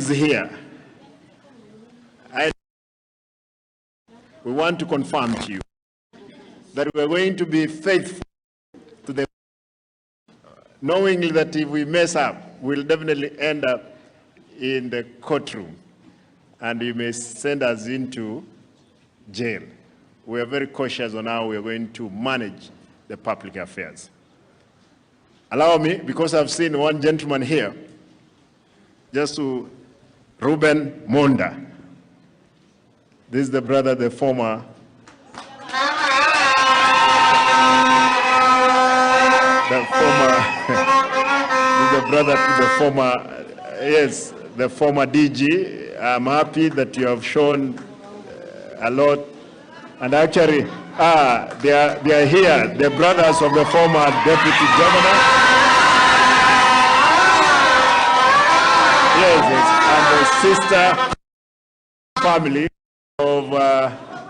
here. We want to confirm to you that we are going to be faithful to the, knowing that if we mess up, we'll definitely end up in the courtroom and you may send us into jail. We are very cautious on how we are going to manage the public affairs. Allow me, because I've seen one gentleman here, just to Ruben Monda. This is the brother, the former the former DG. I'm happy that you have shown a lot. And actually, they are here, the brothers of the former deputy governor. Yes, and the sister family of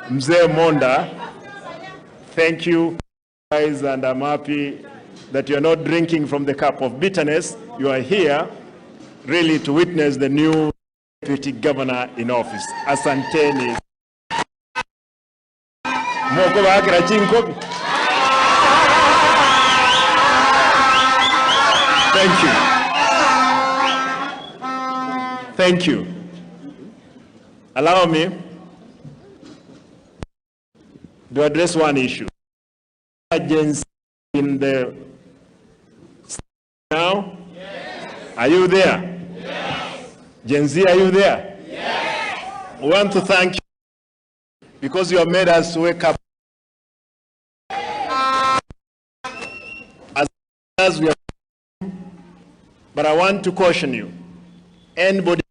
Mzee Monda. Thank you, guys, and I'm happy that you're not drinking from the cup of bitterness. You are here really to witness the new deputy governor in office. Asanteni. Thank you. Thank you. Allow me to address one issue. Agents in the now? Yes. Are you there? Yes. Gen Z, are you there? Yes. We want to thank you because you have made us wake up. As we are, but I want to caution you. Anybody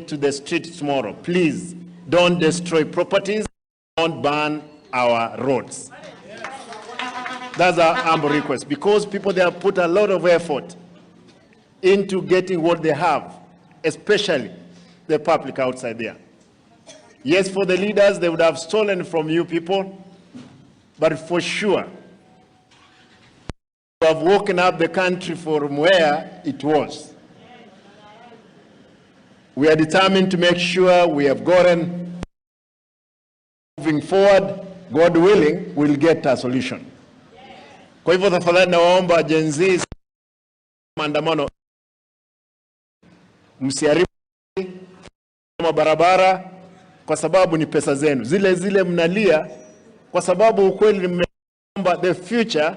to the street tomorrow, please don't destroy properties, don't burn our roads. That's our humble request, because people, they have put a lot of effort into getting what they have, especially the public outside there. Yes, for the leaders, they would have stolen from you people, but for sure, you have woken up the country from where it was. We are determined to make sure we have gotten, moving forward, God willing, we'll get a solution. Kwa hivyo tafadhali nawaomba Gen Z maandamano, msiharibu barabara kwa sababu ni pesa zenu. Zile mnalia kwa sababu ukweli mmeomba the future